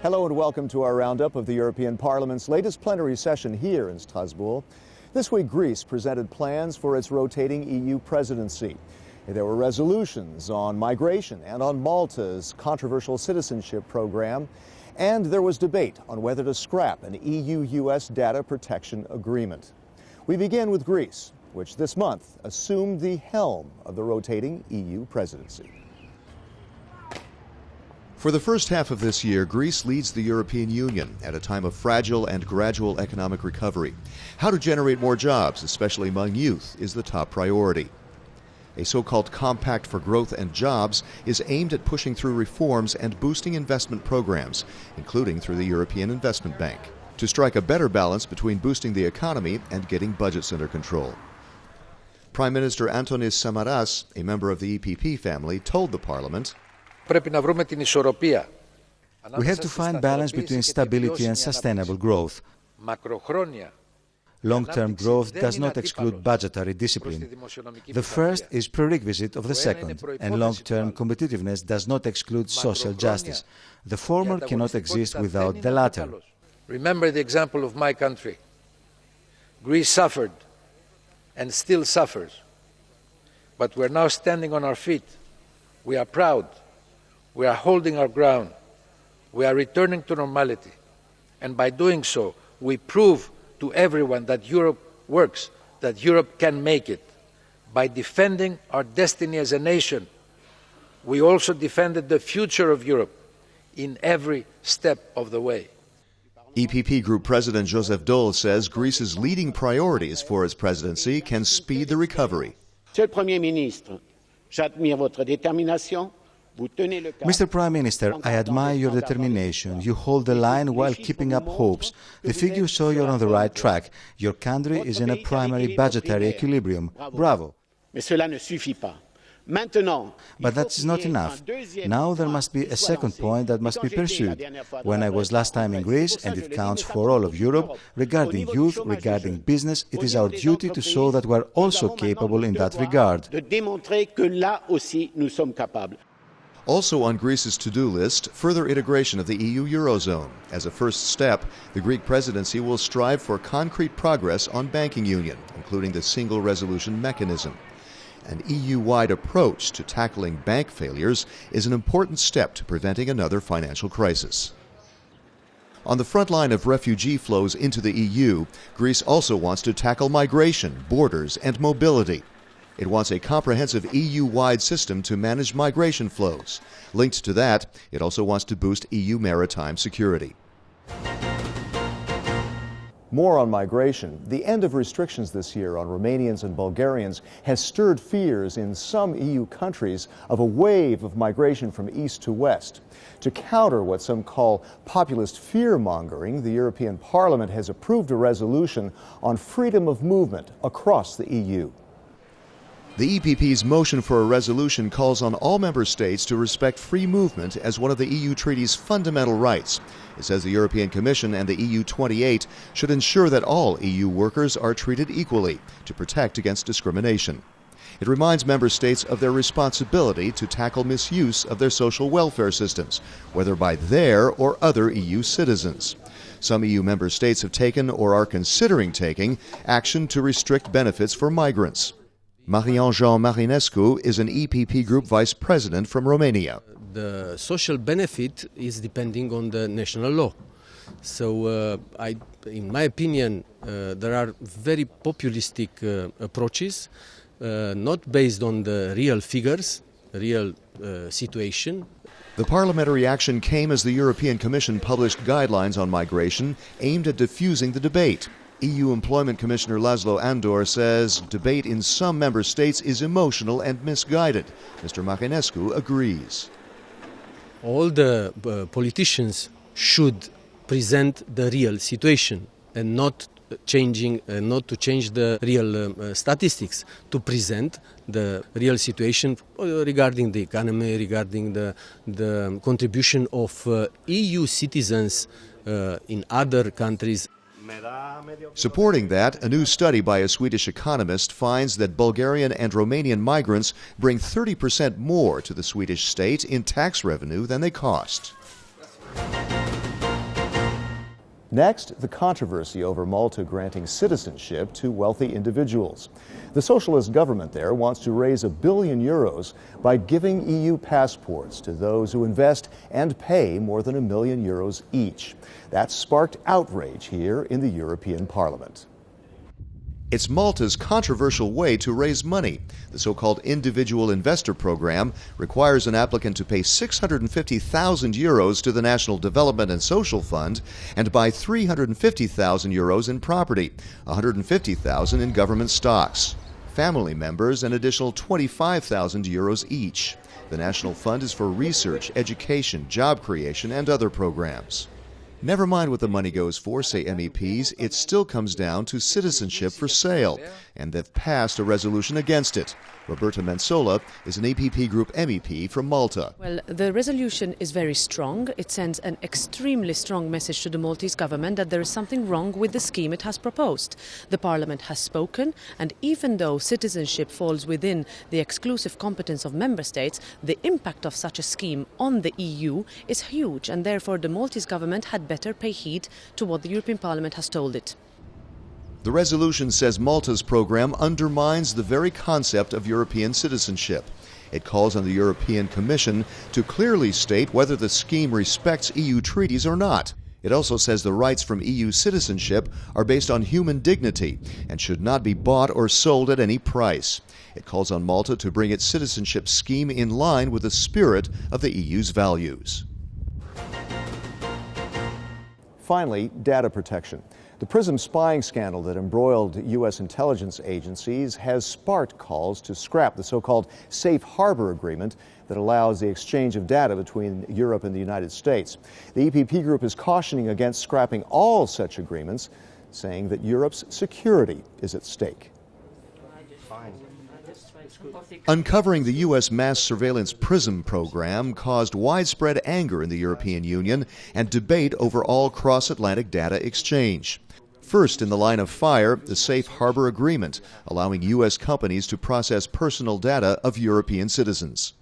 Hello and welcome to our roundup of the European Parliament's latest plenary session here in Strasbourg. This week, Greece presented plans for its rotating EU presidency. There were resolutions on migration and on Malta's controversial citizenship program, and there was debate on whether to scrap an EU-US data protection agreement. We begin with Greece, which this month assumed the helm of the rotating EU presidency. For the first half of this year, Greece leads the European Union at a time of fragile and gradual economic recovery. How to generate more jobs, especially among youth, is the top priority. A so-called Compact for Growth and Jobs is aimed at pushing through reforms and boosting investment programs, including through the European Investment Bank, to strike a better balance between boosting the economy and getting budgets under control. Prime Minister Antonis Samaras, a member of the EPP family, told the Parliament, We have to find balance between stability and sustainable growth. Long-term growth does not exclude budgetary discipline. The first is prerequisite of the second, and long-term competitiveness does not exclude social justice. The former cannot exist without the latter. Remember the example of my country. Greece suffered and still suffers. But we're now standing on our feet. We are proud. We are holding our ground. We are returning to normality. And by doing so, we prove to everyone that Europe works, that Europe can make it. By defending our destiny as a nation, we also defended the future of Europe in every step of the way. EPP Group President Joseph Daul says Greece's leading priorities for its presidency can speed the recovery. Monsieur le Premier ministre, j'admire votre détermination. Mr. Prime Minister, I admire your determination. You hold the line while keeping up hopes. The figures show you're on the right track. Your country is in a primary budgetary equilibrium. Bravo. But that is not enough. Now there must be a second point that must be pursued. When I was last time in Greece, and it counts for all of Europe, regarding youth, regarding business, it is our duty to show that we are also capable in that regard. Also on Greece's to-do list, further integration of the EU Eurozone. As a first step, the Greek presidency will strive for concrete progress on banking union, including the single resolution mechanism. An EU-wide approach to tackling bank failures is an important step to preventing another financial crisis. On the front line of refugee flows into the EU, Greece also wants to tackle migration, borders, and mobility. It wants a comprehensive EU-wide system to manage migration flows. Linked to that, it also wants to boost EU maritime security. More on migration. The end of restrictions this year on Romanians and Bulgarians has stirred fears in some EU countries of a wave of migration from east to west. To counter what some call populist fear-mongering, the European Parliament has approved a resolution on freedom of movement across the EU. The EPP's motion for a resolution calls on all member states to respect free movement as one of the EU treaty's fundamental rights. It says the European Commission and the EU 28 should ensure that all EU workers are treated equally to protect against discrimination. It reminds member states of their responsibility to tackle misuse of their social welfare systems, whether by their or other EU citizens. Some EU member states have taken or are considering taking action to restrict benefits for migrants. Marian-Jean Marinescu is an EPP Group Vice President from Romania. The social benefit is depending on the national law. So, in my opinion, there are very populistic approaches, not based on the real figures, real situation. The parliamentary action came as the European Commission published guidelines on migration aimed at diffusing the debate. EU Employment Commissioner Laszlo Andor says debate in some member states is emotional and misguided. Mr. Marinescu agrees. All the politicians should present the real situation and not to change the real statistics, to present the real situation regarding the economy, regarding the contribution of EU citizens in other countries. Supporting that, a new study by a Swedish economist finds that Bulgarian and Romanian migrants bring 30% more to the Swedish state in tax revenue than they cost. Next, the controversy over Malta granting citizenship to wealthy individuals. The socialist government there wants to raise €1 billion by giving EU passports to those who invest and pay more than €1 million each. That sparked outrage here in the European Parliament. It's Malta's controversial way to raise money. The so-called Individual Investor Program requires an applicant to pay €650,000 to the National Development and Social Fund and buy €350,000 in property, €150,000 in government stocks. Family members an additional €25,000 each. The National Fund is for research, education, job creation, and other programs. Never mind what the money goes for, say MEPs, it still comes down to citizenship for sale, and they've passed a resolution against it. Roberta Mensola is an EPP Group MEP from Malta. Well, the resolution is very strong. It sends an extremely strong message to the Maltese government that there is something wrong with the scheme it has proposed. The Parliament has spoken, and even though citizenship falls within the exclusive competence of member states, the impact of such a scheme on the EU is huge, and therefore the Maltese government had better pay heed to what the European Parliament has told it. The resolution says Malta's program undermines the very concept of European citizenship. It calls on the European Commission to clearly state whether the scheme respects EU treaties or not. It also says the rights from EU citizenship are based on human dignity and should not be bought or sold at any price. It calls on Malta to bring its citizenship scheme in line with the spirit of the EU's values. Finally, data protection. The PRISM spying scandal that embroiled U.S. intelligence agencies has sparked calls to scrap the so-called safe harbor agreement that allows the exchange of data between Europe and the United States. The EPP Group is cautioning against scrapping all such agreements, saying that Europe's security is at stake. Uncovering the U.S. mass surveillance PRISM program caused widespread anger in the European Union and debate over all cross-Atlantic data exchange. First in the line of fire, the Safe Harbor Agreement, allowing U.S. companies to process personal data of European citizens.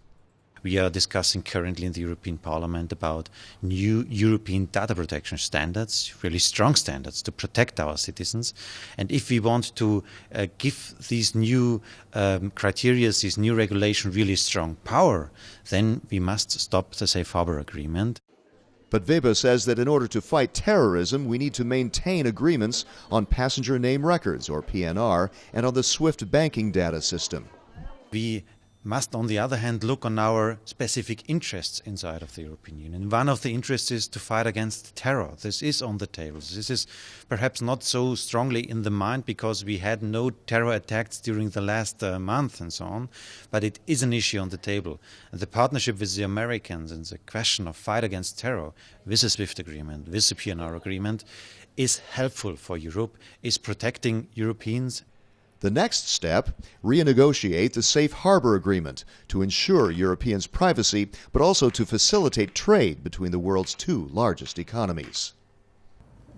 We are discussing currently in the European Parliament about new European data protection standards, really strong standards to protect our citizens. And if we want to give these new criteria, this new regulation really strong power, then we must stop the Safe Harbor Agreement. But Weber says that in order to fight terrorism, we need to maintain agreements on passenger name records, or PNR, and on the SWIFT banking data system. We must, on the other hand, look on our specific interests inside of the European Union. One of the interests is to fight against terror. This is on the table. This is perhaps not so strongly in the mind because we had no terror attacks during the last month and so on, but it is an issue on the table. And the partnership with the Americans and the question of fight against terror with the SWIFT agreement, with the PNR agreement, is helpful for Europe, is protecting Europeans. The next step, renegotiate the Safe Harbor Agreement to ensure Europeans' privacy, but also to facilitate trade between the world's two largest economies.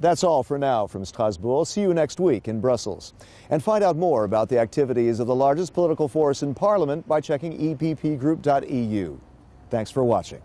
That's all for now from Strasbourg. See you next week in Brussels. And find out more about the activities of the largest political force in Parliament by checking eppgroup.eu. Thanks for watching.